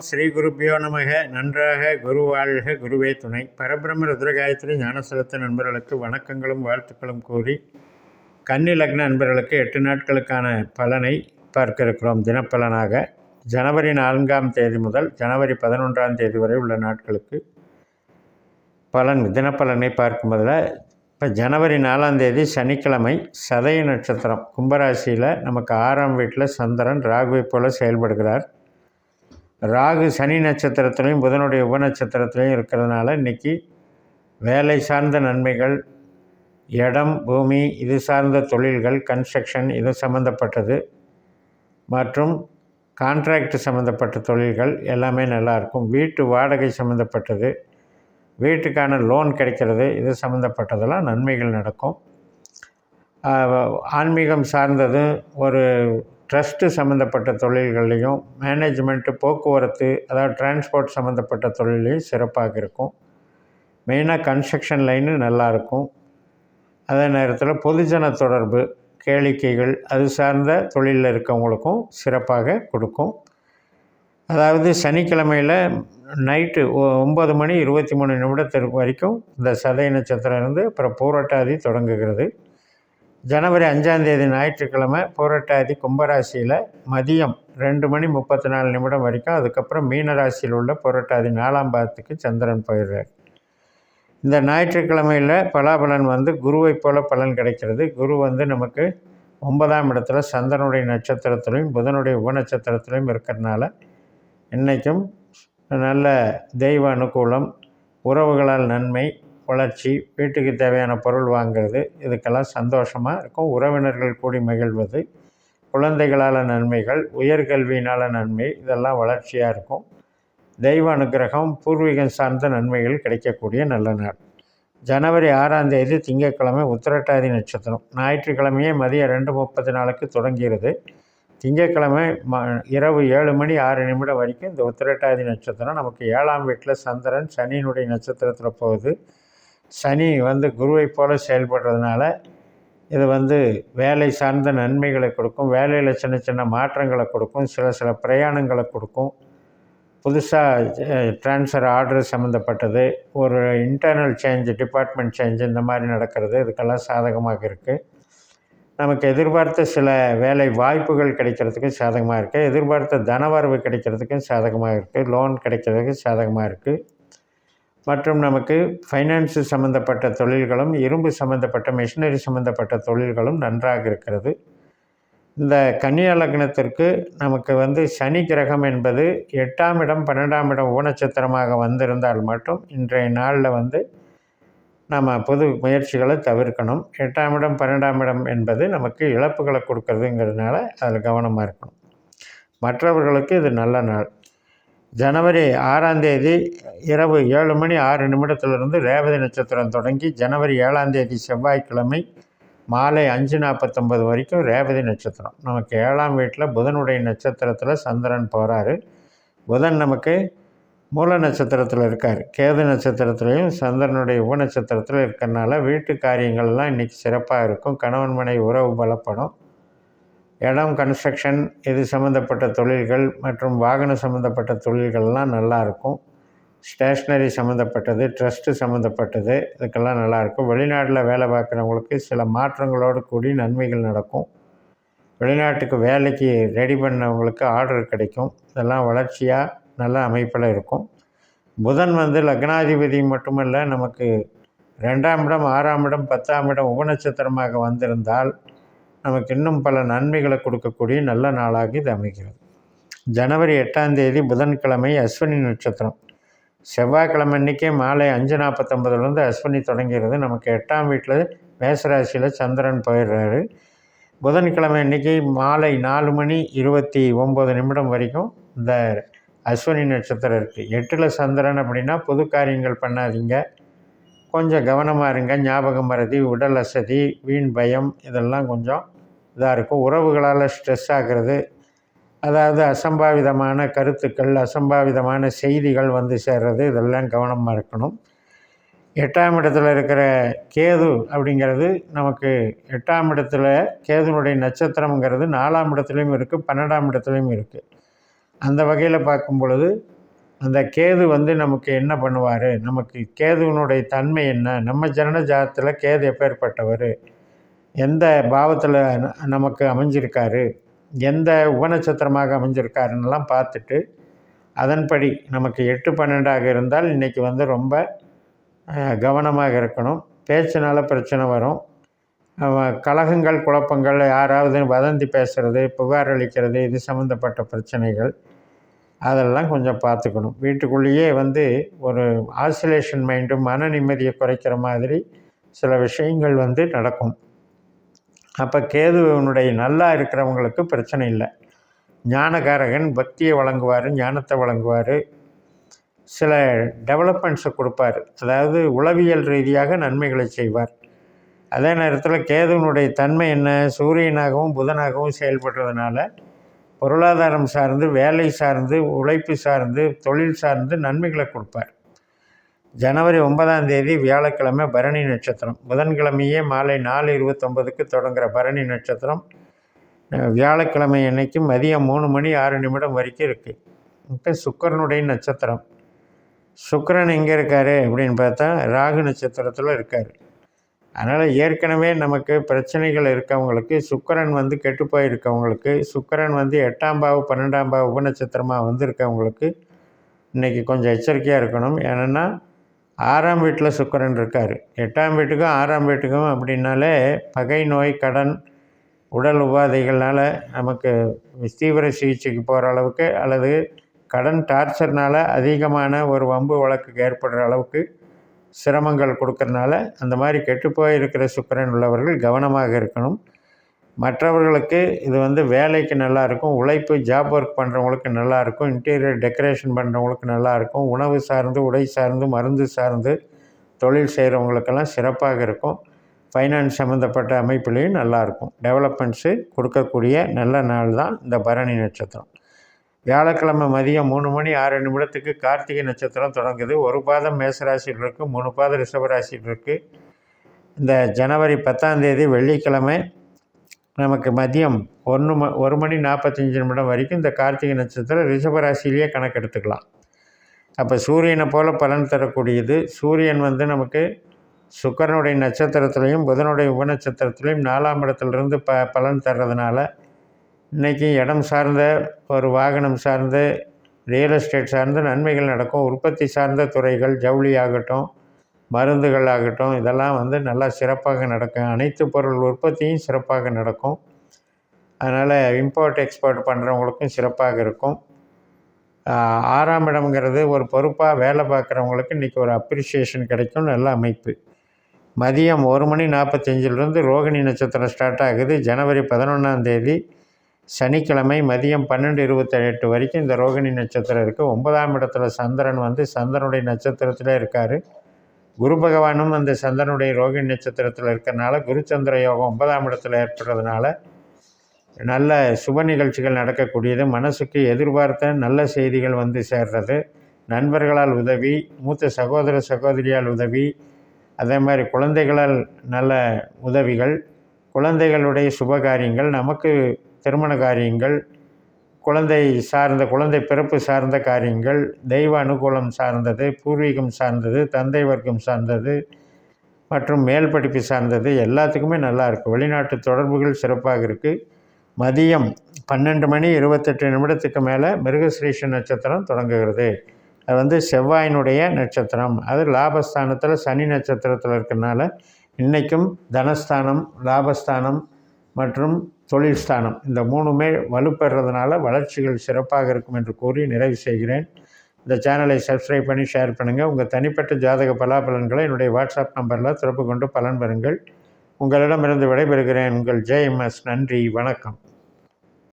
ஸ்ரீ குருப்பியோ நமக. நன்றாக குரு வாழ்க, குருவே துணை. பரபிரம்ம ருத்ரகாயத்ரி ஞானசலத்த நண்பர்களுக்கு வணக்கங்களும் வாழ்த்துக்களும் கூறி, கன்னி லக்ன நண்பர்களுக்கு 8 நாட்களுக்கான பலனை பார்க்க இருக்கிறோம். தினப்பலனாக ஜனவரி 4ஆம் தேதி முதல் ஜனவரி 11ஆம் தேதி வரை உள்ள நாட்களுக்கு தினப்பலனை பார்க்கும் போதில், இப்போ ஜனவரி 4ஆம் தேதி சனிக்கிழமை, சதய நட்சத்திரம், கும்பராசியில் நமக்கு 6ஆம் வீட்டில் சந்திரன் ராகுவை போல செயல்படுகிறார். ராகு சனி நட்சத்திரத்திலையும் புதனுடைய உபநட்சத்திரத்திலையும் இருக்கிறதுனால இன்றைக்கி வேலை சார்ந்த நன்மைகள், இடம் பூமி இது சார்ந்த தொழில்கள், கன்ஸ்ட்ரக்ஷன் இது சம்மந்தப்பட்டது மற்றும் கான்ட்ராக்ட் சம்மந்தப்பட்ட தொழில்கள் எல்லாமே நல்லாயிருக்கும். வீட்டு வாடகை சம்மந்தப்பட்டது, வீட்டுக்கான லோன் கிடைக்கிறது, இது சம்மந்தப்பட்டதெல்லாம் நன்மைகள் நடக்கும். ஆன்மீகம் சார்ந்தது, ஒரு ட்ரஸ்ட்டு சம்மந்தப்பட்ட தொழில்கள்லையும், மேனேஜ்மெண்ட்டு, போக்குவரத்து, அதாவது டிரான்ஸ்போர்ட் சம்மந்தப்பட்ட தொழிலையும் சிறப்பாக இருக்கும். மெயினாக கன்ஸ்ட்ரக்ஷன் லைனு நல்லாயிருக்கும். அதே நேரத்தில் பொதுஜன தொடர்பு, கேளிக்கைகள் அது சார்ந்த தொழிலில் இருக்கவங்களுக்கும் சிறப்பாக கொடுக்கும். அதாவது சனிக்கிழமையில் நைட்டு 9 மணி 23 நிமிடத்திற்கு வரைக்கும் இந்த சதய நட்சத்திரம் இருந்து அப்புறம் பூரட்டாதி தொடங்குகிறது. ஜனவரி 5ஆம் தேதி ஞாயிற்றுக்கிழமை பூரட்டாதி கும்பராசியில் மதியம் 2 மணி 34 நிமிடம் வரைக்கும், அதுக்கப்புறம் மீனராசியில் உள்ள பூரட்டாதி 4ஆம் பாதத்துக்கு சந்திரன் போயிடுறார். இந்த ஞாயிற்றுக்கிழமையில் பலாபலன் குருவை போல பலன் கிடைக்கிறது. குரு நமக்கு 9ஆம் இடத்துல சந்திரனுடைய நட்சத்திரத்திலையும் புதனுடைய உபநட்சத்திரத்திலையும் இருக்கிறதுனால இன்றைக்கும் நல்ல தெய்வ அனுகூலம், உறவுகளால் நன்மை, வளர்ச்சி, வீட்டுக்கு தேவையான பொருள் வாங்கிறது, இதுக்கெல்லாம் சந்தோஷமாக இருக்கும். உறவினர்கள் கூடி மகிழ்வது, குழந்தைகளால் நன்மைகள், உயர்கல்வியினால் நன்மை, இதெல்லாம் வளர்ச்சியாக இருக்கும். தெய்வ அனுகிரகம், பூர்வீகம் சார்ந்த நன்மைகள் கிடைக்கக்கூடிய நல்ல நாள். ஜனவரி 6ஆம் தேதி திங்கட்கிழமை உத்திரட்டாதி நட்சத்திரம், ஞாயிற்றுக்கிழமையே மதியம் 2:34க்கு தொடங்கிறது. திங்கட்கிழமை இரவு 7 மணி 6 நிமிடம் வரைக்கும் இந்த உத்திரட்டாதி நட்சத்திரம் நமக்கு 7ஆம் வீட்டில் சந்திரன் சனியினுடைய நட்சத்திரத்தில் போகுது. சனி குருவை போல செயல்படுறதுனால இது வேலை சார்ந்த நன்மைகளை கொடுக்கும். வேலையில் சின்ன சின்ன மாற்றங்களை கொடுக்கும். சில பிரயாணங்களை கொடுக்கும். புதுசாக ட்ரான்ஸ்ஃபர் ஆர்டர் சம்மந்தப்பட்டது, ஒரு இன்டர்னல் சேஞ்சு, டிபார்ட்மெண்ட் சேஞ்சு, இந்த மாதிரி நடக்கிறது, இதுக்கெல்லாம் சாதகமாக இருக்குது. நமக்கு எதிர்பார்த்த சில வேலை வாய்ப்புகள் கிடைக்கிறதுக்கும் சாதகமாக இருக்குது. எதிர்பார்த்த தனவரவு கிடைக்கிறதுக்கும் சாதகமாக இருக்குது. லோன் கிடைக்கிறதுக்கு சாதகமாக இருக்குது. மற்றும் நமக்கு ஃபைனான்ஸு சம்மந்தப்பட்ட தொழில்களும், இரும்பு சம்மந்தப்பட்ட மிஷினரி சம்மந்தப்பட்ட தொழில்களும் நன்றாக இருக்கிறது. இந்த கன்னியா லக்னத்திற்கு நமக்கு சனி கிரகம் என்பது 8ஆம் இடம் 12ஆம் இடம் ஊனச்சத்திரமாக வந்திருந்தால் மட்டும் இன்றைய நாளில் நம்ம பொது முயற்சிகளை தவிர்க்கணும். 8ஆம் இடம் 12ஆம் இடம் என்பது நமக்கு இழப்புகளை கொடுக்கறதுங்கிறதுனால அதில் கவனமாக இருக்கணும். மற்றவர்களுக்கு இது நல்ல நாள். ஜனவரி 6ஆம் தேதி இரவு 7 மணி 6 நிமிடத்திலிருந்து ரேவதி நட்சத்திரம் தொடங்கி ஜனவரி 7ஆம் தேதி செவ்வாய்க்கிழமை மாலை 5:49 வரைக்கும் ரேவதி நட்சத்திரம். நமக்கு 7ஆம் வீட்டில் புதனுடைய நட்சத்திரத்தில் சந்திரன் போகிறாரு. புதன் நமக்கு மூல நட்சத்திரத்தில் இருக்கார். கேது நட்சத்திரத்துலேயும் சந்திரனுடைய உபநட்சத்திரத்தில் இருக்கிறனால வீட்டு காரியங்கள்லாம் இன்றைக்கி சிறப்பாக இருக்கும். கணவன் மனை உறவு பலப்படும். இடம், கன்ஸ்ட்ரக்ஷன் இது சம்மந்தப்பட்ட தொழில்கள் மற்றும் வாகனம் சம்மந்தப்பட்ட தொழில்கள்லாம் நல்லாயிருக்கும். ஸ்டேஷ்னரி சம்மந்தப்பட்டது, ட்ரஸ்ட்டு சம்மந்தப்பட்டது, இதுக்கெல்லாம் நல்லாயிருக்கும். வெளிநாட்டில் வேலை பார்க்குறவங்களுக்கு சில மாற்றங்களோடு கூடி நன்மைகள் நடக்கும். வெளிநாட்டுக்கு வேலைக்கு ரெடி பண்ணவங்களுக்கு ஆர்டர் கிடைக்கும். இதெல்லாம் வளர்ச்சியாக நல்ல அமைப்பில் இருக்கும். புதன் லக்னாதிபதி மட்டுமல்ல, நமக்கு 2ஆம் இடம் 6ஆம் இடம் 10ஆம் இடம் உபநட்சத்திரமாக வந்திருந்தால் நமக்கு இன்னும் பல நன்மைகளை கொடுக்கக்கூடிய நல்ல நாளாக இது அமைகிறது. ஜனவரி 8ஆம் தேதி புதன்கிழமை அஸ்வினி நட்சத்திரம். செவ்வாய்க்கிழமை அன்றைக்கே மாலை 5:49 அஸ்வினி தொடங்கிறது. நமக்கு 8ஆம் வீட்டில் மேசராசியில் சந்திரன் போயிடுறாரு. புதன்கிழமை அன்றைக்கி மாலை 4 மணி 29 நிமிடம் வரைக்கும் இந்த அஸ்வினி நட்சத்திரம் இருக்குது. 8ல் சந்திரன் அப்படின்னா புது காரியங்கள் பண்ணாதீங்க, கொஞ்சம் கவனமாக இருங்க. ஞாபகம் மறதி, உடல் அசதி, வீண் பயம் இதெல்லாம் கொஞ்சம் இதாக இருக்கும். உறவுகளால் ஸ்ட்ரெஸ் ஆகிறது, அதாவது அசம்பாவிதமான கருத்துக்கள், அசம்பாவிதமான செய்திகள் சேர்றது, இதெல்லாம் கவனமாக இருக்கணும். 8ஆம் இடத்துல இருக்கிற கேது அப்படிங்கிறது நமக்கு 8ஆம் இடத்துல கேதுனுடைய நட்சத்திரங்கிறது 4ஆம் இடத்துலையும் இருக்குது, 12ஆம் இடத்துலையும் இருக்குது. அந்த வகையில் பார்க்கும் பொழுது அந்த கேது வந்து நமக்கு என்ன பண்ணுவார், நமக்கு கேதுவினுடைய தன்மை என்ன, நம்ம ஜனன ஜாதகத்தில் கேது எப்பேற்பட்டவர், எந்த பாவத்தில் நமக்கு அமைஞ்சிருக்காரு, எந்த உபநட்சத்திரமாக அமைஞ்சிருக்காருன்னெல்லாம் பார்த்துட்டு அதன்படி நமக்கு 8, 12ஆக இருந்தால் இன்றைக்கி வந்து ரொம்ப கவனமாக இருக்கணும். பேச்சினால் பிரச்சனை வரும். கலகங்கள், குழப்பங்கள், யாராவது வதந்தி பேசுகிறது, புகார் அளிக்கிறது, இது சம்மந்தப்பட்ட பிரச்சனைகள் அதெல்லாம் கொஞ்சம் பார்த்துக்கணும். வீட்டுக்குள்ளேயே வந்து ஒரு ஆசிலேஷன் மைண்டு, மன நிம்மதியை குறைக்கிற மாதிரி சில விஷயங்கள் வந்து நடக்கும். அப்போ கேதுவனுடைய நல்லா இருக்கிறவங்களுக்கு பிரச்சனை இல்லை. ஞானகாரகன் பக்தியை வழங்குவார், ஞானத்தை வழங்குவார், சில டெவலப்மெண்ட்ஸை கொடுப்பார். அதாவது உளவியல் ரீதியாக நன்மைகளை செய்வார். அதே நேரத்தில் கேதுவனுடைய தன்மை என்ன, சூரியனாகவும் புதனாகவும் செயல்படுறதுனால பொருளாதாரம் சார்ந்து, வேலை சார்ந்து, உழைப்பு சார்ந்து, தொழில் சார்ந்து நன்மைகளை கொடுப்பார். ஜனவரி 9ஆம் தேதி வியாழக்கிழமை பரணி நட்சத்திரம். புதன்கிழமையே மாலை 4:29க்கு தொடங்குகிற பரணி நட்சத்திரம் வியாழக்கிழமை அன்னைக்கு மதியம் 3 மணி 6 நிமிடம் வரைக்கும் இருக்குது. இப்போ சுக்கிரனுடைய நட்சத்திரம். சுக்கிரன் எங்கே இருக்கார் அப்படின்னு பார்த்தா ராகு நட்சத்திரத்தில் இருக்கார். அதனால் ஏற்கனவே நமக்கு பிரச்சனைகள் இருக்கவங்களுக்கு, சுக்கிரன் வந்து கெட்டு போயிருக்கவங்களுக்கு, சுக்கிரன் வந்து 8ஆம் பாவ 12ஆம் பாவ உபநட்சத்திரமாக வந்திருக்கவங்களுக்கு இன்றைக்கி கொஞ்சம் எச்சரிக்கையாக இருக்கணும். ஏன்னா 6ஆம் வீட்டில் சுக்கிரன் இருக்கார். 8ஆம் வீட்டுக்கும் 6ஆம் வீட்டுக்கும் அப்படின்னாலே பகை, நோய், கடன், உடல் உபாதைகள்னால் நமக்கு தீவிர சிகிச்சைக்கு போகிற அளவுக்கு அல்லது கடன் டார்ச்சர்னால் அதிகமான ஒரு வம்பு வழக்குக்கு ஏற்படுற அளவுக்கு சிரமங்கள் கொடுக்கறனால அந்த மாதிரி கெட்டுப்போய் இருக்கிற சுக்கிரன் உள்ளவர்கள் கவனமாக இருக்கணும். மற்றவர்களுக்கு இது வந்து வேலைக்கு நல்லாயிருக்கும், உழைப்பு ஜாப் ஒர்க் பண்ணுறவங்களுக்கு நல்லாயிருக்கும், இன்டீரியர் டெக்கரேஷன் பண்ணுறவங்களுக்கு நல்லாயிருக்கும், உணவு சார்ந்து, உடை சார்ந்து, மருந்து சார்ந்து தொழில் செய்கிறவங்களுக்கெல்லாம் சிறப்பாக இருக்கும். ஃபைனான்ஸ் சம்மந்தப்பட்ட அமைப்புலேயும் நல்லாயிருக்கும். டெவலப்மெண்ட்ஸு கொடுக்கக்கூடிய நல்ல நாள் தான் இந்த பரணி நட்சத்திரம். வியாழக்கிழமை மதியம் 3 மணி 6 நிமிடத்துக்கு கார்த்திகை நட்சத்திரம் தொடங்குது. ஒரு பாதம் மேசராசியில் இருக்குது, 3 பாதம் ரிஷபராசியில் இருக்குது. இந்த ஜனவரி 10ஆம் தேதி வெள்ளிக்கிழமை நமக்கு மதியம் 1 மணி 45 நிமிடம் வரைக்கும் இந்த கார்த்திகை நட்சத்திரம் ரிஷபராசியிலேயே கணக்கெடுத்துக்கலாம். அப்போ சூரியனை போல் பலன் தரக்கூடியது. சூரியன் வந்து நமக்கு சுக்கிரனுடைய நட்சத்திரத்துலேயும் புதனுடைய உபநட்சத்திரத்துலேயும் 4ஆம் இடத்துலேருந்து பலன் தர்றதுனால இன்றைக்கி இடம் சார்ந்த, ஒரு வாகனம் சார்ந்த, ரியல் எஸ்டேட் சார்ந்த நன்மைகள் நடக்கும். உற்பத்தி சார்ந்த துறைகள், ஜவுளி ஆகட்டும், மருந்துகள் ஆகட்டும், இதெல்லாம் வந்து நல்லா சிறப்பாக நடக்கும். அனைத்து பொருள் உற்பத்தியும் சிறப்பாக நடக்கும். அதனால் இம்போர்ட் எக்ஸ்போர்ட் பண்ணுறவங்களுக்கும் சிறப்பாக இருக்கும். 6ஆம் இடம்ங்கிறது ஒரு பொறுப்பாக வேலை பார்க்குறவங்களுக்கு இன்றைக்கி ஒரு அப்ரிஷியேஷன் கிடைக்கும். நல்ல அமைப்பு. மதியம் 1 மணி 45லேருந்து ரோகிணி நட்சத்திரம் ஸ்டார்ட் ஆகுது. ஜனவரி 11ஆம் தேதி சனிக்கிழமை மதியம் 12:28 வரைக்கும் இந்த ரோகிணி நட்சத்திரம் இருக்குது. 9ஆம் இடத்துல சந்திரன் வந்து சந்திரனுடைய நட்சத்திரத்திலே இருக்கார். குரு பகவானும் அந்த சந்திரனுடைய ரோகிணி நட்சத்திரத்தில் இருக்கிறனால குருச்சந்திர யோகம் 9ஆம் இடத்துல ஏற்படுறதுனால நல்ல சுப நிகழ்ச்சிகள் நடக்கக்கூடியது. மனசுக்கு எதிர்பார்த்த நல்ல செய்திகள் வந்து சேர்றது. நண்பர்களால் உதவி, மூத்த சகோதர சகோதரியால் உதவி, அதே மாதிரி குழந்தைகளால் நல்ல உதவிகள், குழந்தைகளுடைய சுபகாரியங்கள், நமக்கு திருமண காரியங்கள், குழந்தை பிறப்பு சார்ந்த காரியங்கள், தெய்வ அனுகூலம் சார்ந்தது, பூர்வீகம் சார்ந்தது, தந்தை வர்க்கம் சார்ந்தது மற்றும் மேல் படிப்பு சார்ந்தது எல்லாத்துக்குமே நல்லா இருக்குது. வெளிநாட்டு தொடர்புகள் சிறப்பாக இருக்குது. மதியம் 12 மணி 28 நிமிடத்துக்கு மேலே மிருகஸ்ரீஷ நட்சத்திரம் தொடங்குகிறது. அது வந்து செவ்வாயினுடைய நட்சத்திரம். அது லாபஸ்தானத்தில் சனி நட்சத்திரத்தில் இருக்கிறனால இன்றைக்கும் தனஸ்தானம், லாபஸ்தானம் மற்றும் தொழில் ஸ்தானம் இந்த 3மே வலுப்பெறதுனால வளர்ச்சிகள் சிறப்பாக இருக்கும் என்று கூறி நிறைவு செய்கிறேன். இந்த சேனலை சப்ஸ்கிரைப் பண்ணி ஷேர் பண்ணுங்கள். உங்கள் தனிப்பட்ட ஜாதக பலாபலன்களை என்னுடைய வாட்ஸ்அப் நம்பரில் தொடர்பு கொண்டு பலன் பெறுங்கள். உங்களிடமிருந்து விடைபெறுகிறேன். உங்கள் JMS. நன்றி, வணக்கம்.